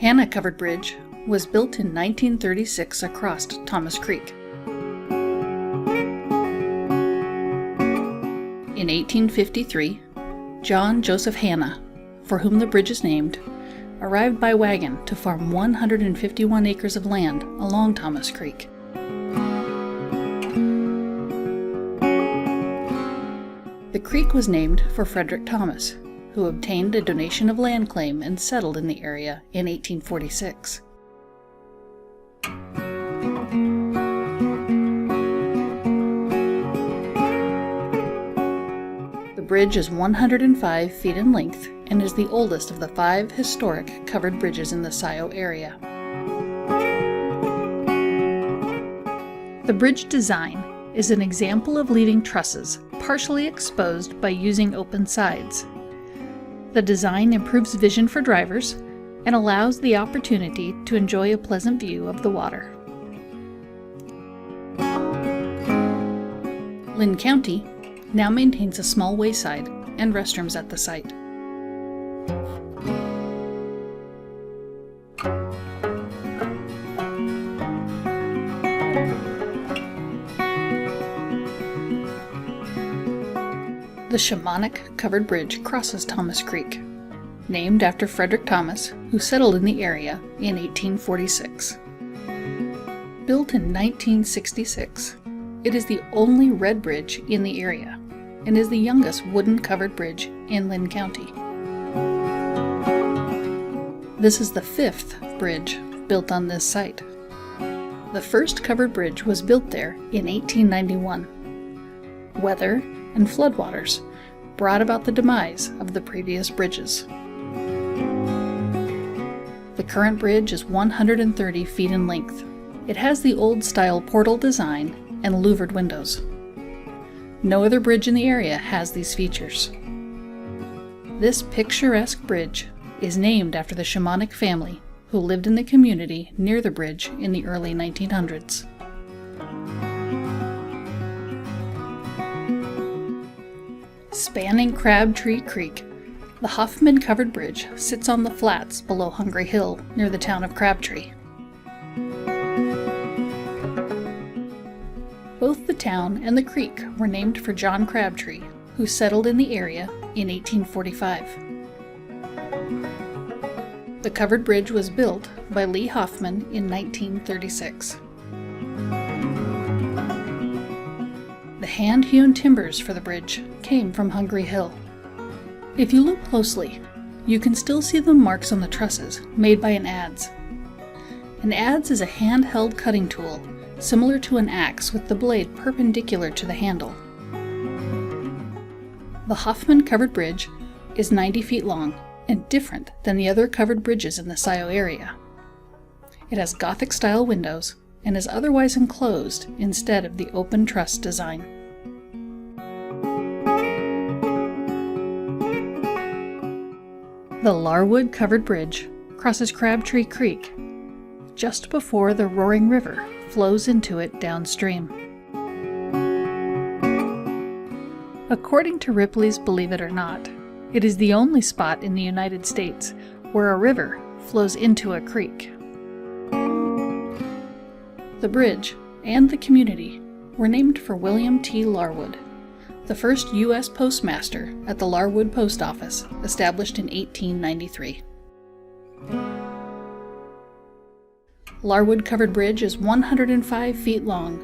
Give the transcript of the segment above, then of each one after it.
Hanna Covered Bridge was built in 1936 across Thomas Creek. In 1853, John Joseph Hanna, for whom the bridge is named, arrived by wagon to farm 151 acres of land along Thomas Creek. The creek was named for Frederick Thomas, who obtained a donation of land claim and settled in the area in 1846. The bridge is 105 feet in length and is the oldest of the 5 historic covered bridges in the Scio area. The bridge design is an example of leaving trusses partially exposed by using open sides. The design improves vision for drivers and allows the opportunity to enjoy a pleasant view of the water. Lynn County now maintains a small wayside and restrooms at the site. The Shamanic Covered Bridge crosses Thomas Creek, named after Frederick Thomas, who settled in the area in 1846. Built in 1966, it is the only red bridge in the area and is the youngest wooden covered bridge in Lynn County. This is the 5th bridge built on this site. The first covered bridge was built there in 1891. Weather and floodwaters brought about the demise of the previous bridges. The current bridge is 130 feet in length. It has the old-style portal design and louvered windows. No other bridge in the area has these features. This picturesque bridge is named after the Shamanic family who lived in the community near the bridge in the early 1900s. Spanning Crabtree Creek, the Hoffman Covered Bridge sits on the flats below Hungry Hill near the town of Crabtree. Both the town and the creek were named for John Crabtree, who settled in the area in 1845. The covered bridge was built by Lee Hoffman in 1936. The hand-hewn timbers for the bridge came from Hungry Hill. If you look closely, you can still see the marks on the trusses made by an adze. An adze is a handheld cutting tool, similar to an axe with the blade perpendicular to the handle. The Hoffman Covered Bridge is 90 feet long and different than the other covered bridges in the Scio area. It has Gothic-style windows and is otherwise enclosed instead of the open truss design. The Larwood Covered Bridge crosses Crabtree Creek just before the Roaring River flows into it downstream. According to Ripley's Believe It or Not, it is the only spot in the United States where a river flows into a creek. The bridge and the community were named for William T. Larwood, the first U.S. postmaster at the Larwood Post Office, established in 1893. Larwood Covered Bridge is 105 feet long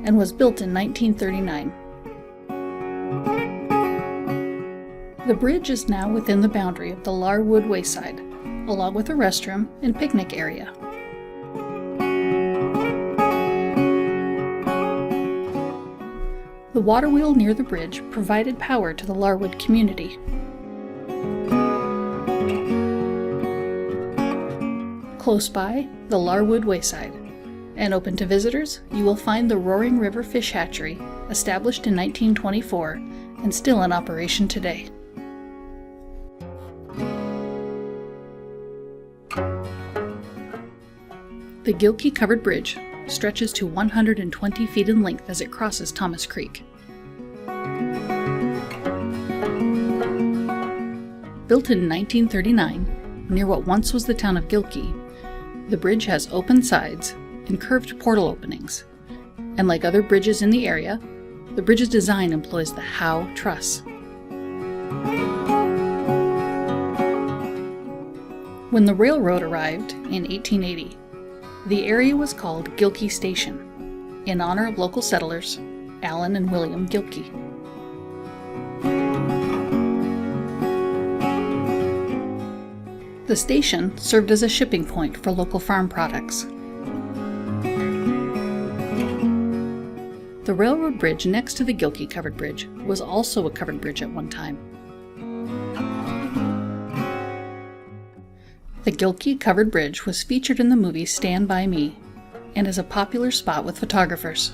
and was built in 1939. The bridge is now within the boundary of the Larwood Wayside, along with a restroom and picnic area. The water wheel near the bridge provided power to the Larwood community. Close by, the Larwood Wayside, and open to visitors, you will find the Roaring River Fish Hatchery, established in 1924 and still in operation today. The Gilkey Covered Bridge stretches to 120 feet in length as it crosses Thomas Creek. Built in 1939, near what once was the town of Gilkey, The bridge has open sides and curved portal openings, and like other bridges in the area, the bridge's design employs the Howe truss. When the railroad arrived in 1880, the area was called Gilkey Station, in honor of local settlers, Allen and William Gilkey. The station served as a shipping point for local farm products. The railroad bridge next to the Gilkey Covered Bridge was also a covered bridge at one time. The Gilkey Covered Bridge was featured in the movie Stand By Me and is a popular spot with photographers.